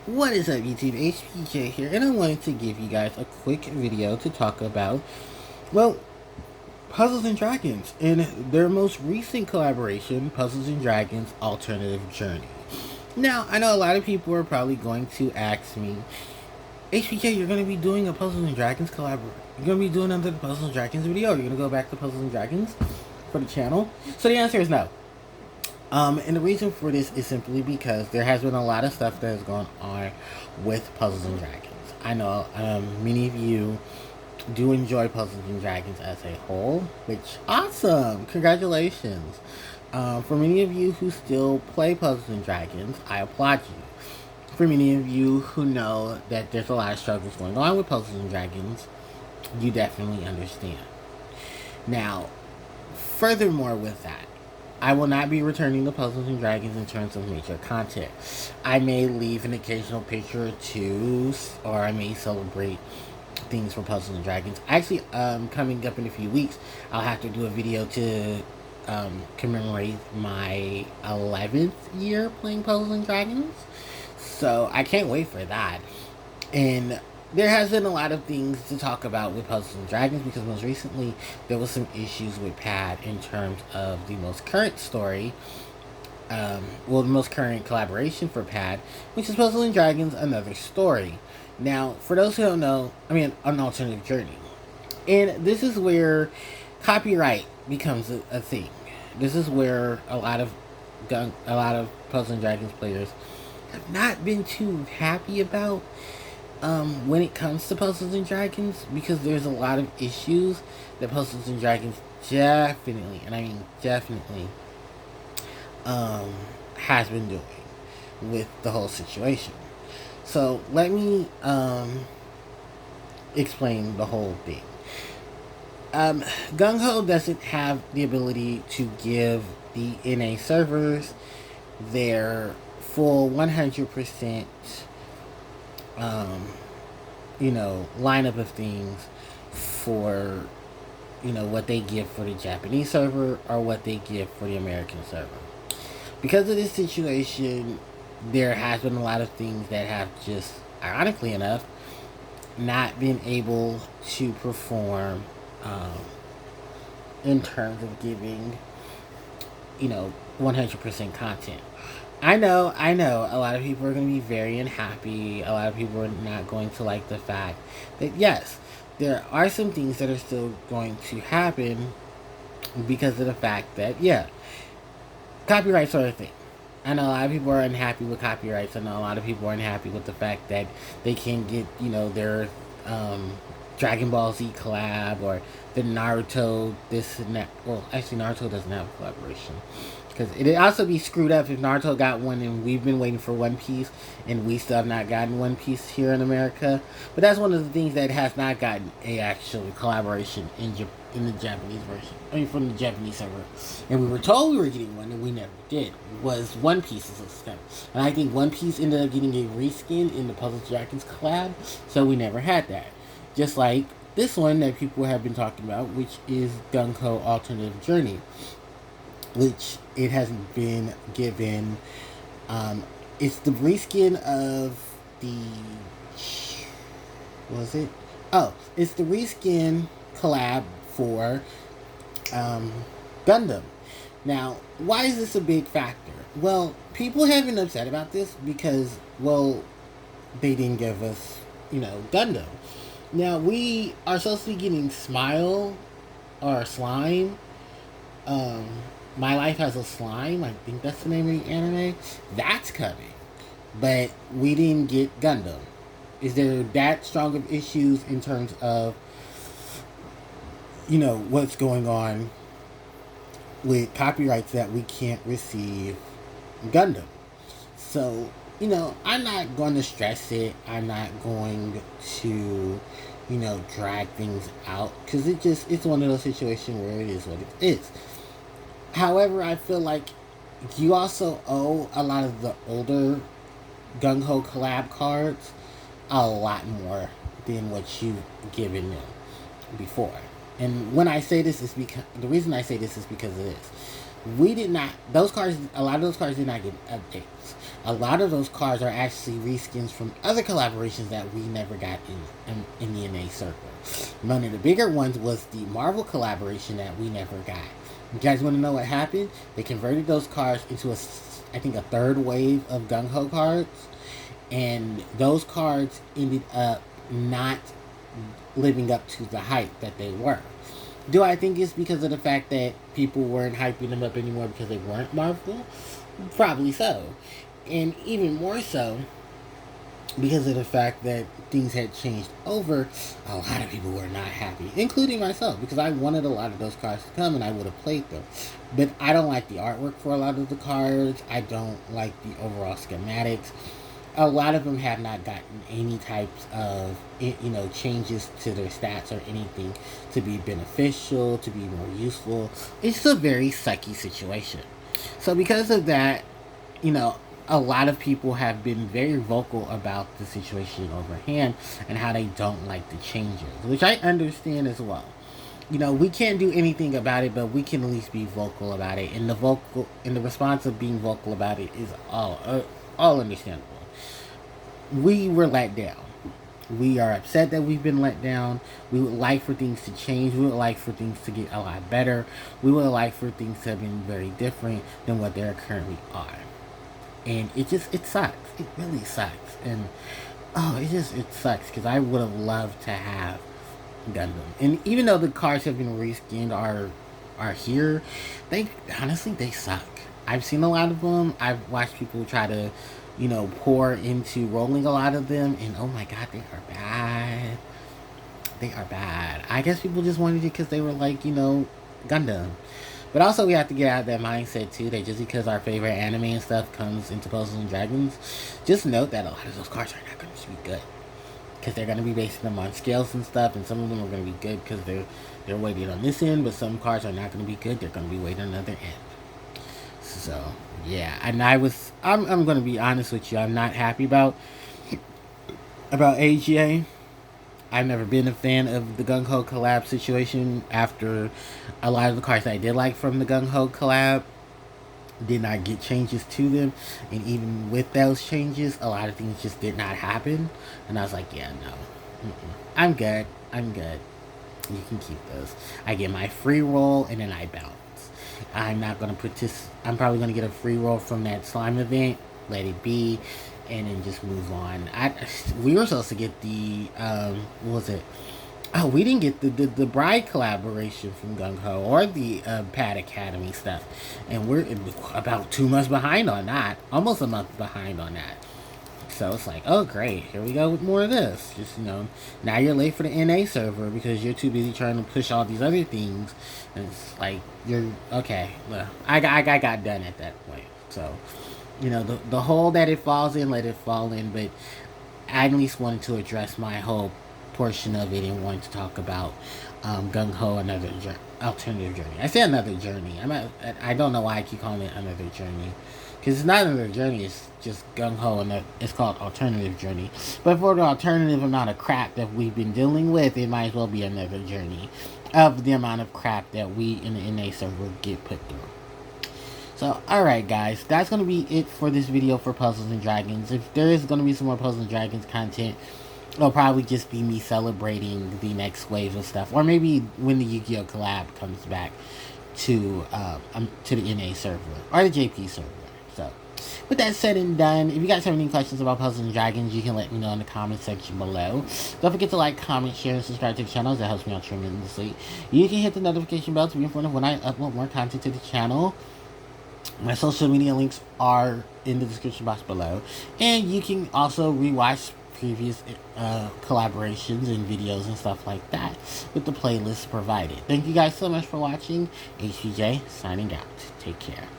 What is up, YouTube? HPJ here, and I wanted to give you guys a quick video to talk about, well, Puzzles and Dragons and their most recent collaboration, Puzzles and Dragons Alternative Journey. Now, I know a lot of people are probably going to ask me, HPJ, you're going to be doing a Puzzles and Dragons collaboration. You're going to be doing another Puzzles and Dragons video. You're going to go back to Puzzles and Dragons for the channel? So the answer is no. And the reason for this is simply because there has been a lot of stuff that has gone on with Puzzles and Dragons. I know many of you do enjoy Puzzles and Dragons as a whole, which awesome! Congratulations. For many of you who still play Puzzles and Dragons, I applaud you. For many of you who know that there's a lot of struggles going on with Puzzles and Dragons, you definitely understand. Now, furthermore with that, I will not be returning to Puzzles and Dragons in terms of major content. I may leave an occasional picture or two, or I may celebrate things for Puzzles and Dragons. Actually, coming up in a few weeks, I'll have to do a video to commemorate my 11th year playing Puzzles and Dragons. So I can't wait for that. And there has been a lot of things to talk about with Puzzles and Dragons because most recently there was some issues with Pad in terms of the most current story, the most current collaboration for Pad, which is Puzzles and Dragons Another Story. Now, for those who don't know, An Alternative Journey. And this is where copyright becomes a thing. This is where a lot of Puzzles and Dragons players have not been too happy about when it comes to Puzzles and Dragons, because there's a lot of issues that Puzzles and Dragons definitely, and I mean definitely, has been doing with the whole situation. So let me explain the whole thing. Gung Ho doesn't have the ability to give the NA servers their full 100% lineup of things for, what they give for the Japanese server or what they give for the American server. Because of this situation, there has been a lot of things that have just, ironically enough, not been able to perform in terms of giving, 100% content. I know, a lot of people are going to be very unhappy. A lot of people are not going to like the fact that, yes, there are some things that are still going to happen because of the fact that, yeah, copyrights are a thing. I know a lot of people are unhappy with copyrights. I know a lot of people are unhappy with the fact that they can't get, their Dragon Ball Z collab or the Naruto this and that. Well, actually, Naruto doesn't have a collaboration. Because it'd also be screwed up if Naruto got one and we've been waiting for One Piece and we still have not gotten One Piece here in America. But that's one of the things that has not gotten a actual collaboration in the Japanese version. From the Japanese server. And we were told we were getting one and we never did. Was One Piece's system. And I think One Piece ended up getting a reskin in the Puzzle Dragons collab. So we never had that. Just like this one that people have been talking about, which is Gung Ho Alternative Journey, which it hasn't been given. It's the reskin of the, it's the reskin collab for Gundam. Now, why is this a big factor? Well, people have been upset about this because, well, they didn't give us, Gundam. Now, we are supposed to be getting Smile or Slime. My Life Has a Slime, I think that's the name of the anime. That's coming. But we didn't get Gundam. Is there that strong of issues in terms of, what's going on with copyrights that we can't receive Gundam? So, I'm not going to stress it. I'm not going to, drag things out. Because it's one of those situations where it is what it is. However, I feel like you also owe a lot of the older Gung Ho collab cards a lot more than what you've given them before. And when I say this is because, the reason I say this is because of this. We did not, those cars, a lot of those cars did not get updates. A lot of those cars are actually reskins from other collaborations that we never got in the NA circle. One of the bigger ones was the Marvel collaboration that we never got. You guys want to know what happened? They converted those cars into I think a third wave of Gung Ho cards, and those cards ended up not living up to the hype that they were. Do I think it's because of the fact that people weren't hyping them up anymore because they weren't Marvel? Probably so. And even more so, because of the fact that things had changed over, a lot of people were not happy, including myself, because I wanted a lot of those cards to come and I would have played them. But I don't like the artwork for a lot of the cards. I don't like the overall schematics. A lot of them have not gotten any types of, changes to their stats or anything to be beneficial, to be more useful. It's a very sucky situation. So because of that, a lot of people have been very vocal about the situation overhand and how they don't like the changes, which I understand as well. We can't do anything about it, but we can at least be vocal about it. And the response of being vocal about it is all understandable. We were let down. We are upset that we've been let down. We would like for things to change. We would like for things to get a lot better. We would like for things to have been very different than what they currently are. And it sucks. It really sucks. And it sucks because I would have loved to have Gundam. And even though the cars have been reskinned are here, they suck. I've seen a lot of them. I've watched people try to, pour into rolling a lot of them, and oh my god, they are bad. They are bad. I guess people just wanted it because they were like, Gundam. But also, we have to get out of that mindset too, that just because our favorite anime and stuff comes into Puzzles and Dragons, just note that a lot of those cards are not going to be good. Because they're going to be basing them on scales and stuff, and some of them are going to be good because they're weighted on this end, but some cards are not going to be good. They're going to be weighted on the other end. So, yeah. And I'm going to be honest with you. I'm not happy about AGA. I've never been a fan of the Gung Ho collab situation after a lot of the cards I did like from the Gung Ho collab did not get changes to them. And even with those changes, a lot of things just did not happen. And I was like, yeah, no. I'm good. You can keep those. I get my free roll and then I bounce. I'm not going to I'm probably going to get a free roll from that slime event. Let it be. And then just move on. We were supposed to get the, what was it? Oh, we didn't get the Bride collaboration from Gung Ho or the Pad Academy stuff. And we're about 2 months behind on that. Almost a month behind on that. So it's like, oh great, here we go with more of this. Just, now you're late for the NA server because you're too busy trying to push all these other things. And it's like, okay, well, I got done at that point. So, the hole that it falls in, let it fall in. But I at least wanted to address my whole portion of it and wanted to talk about Gung Ho, another alternative journey. I say another journey. I don't know why I keep calling it another journey. Because it's not another journey, it's just Gung Ho, and it's called alternative journey. But for the alternative amount of crap that we've been dealing with, it might as well be another journey of the amount of crap that we in the NA server get put through. So, alright guys, that's going to be it for this video for Puzzles and Dragons. If there is going to be some more Puzzles and Dragons content, it'll probably just be me celebrating the next wave of stuff. Or maybe when the Yu-Gi-Oh! Collab comes back to the NA server, or the JP server. So, with that said and done, if you guys have any questions about Puzzles and Dragons, you can let me know in the comment section below. Don't forget to like, comment, share, and subscribe to the channel. That helps me out tremendously. You can hit the notification bell to be informed of when I upload more content to the channel. My social media links are in the description box below. And you can also rewatch previous collaborations and videos and stuff like that with the playlist provided. Thank you guys so much for watching. HPJ signing out. Take care.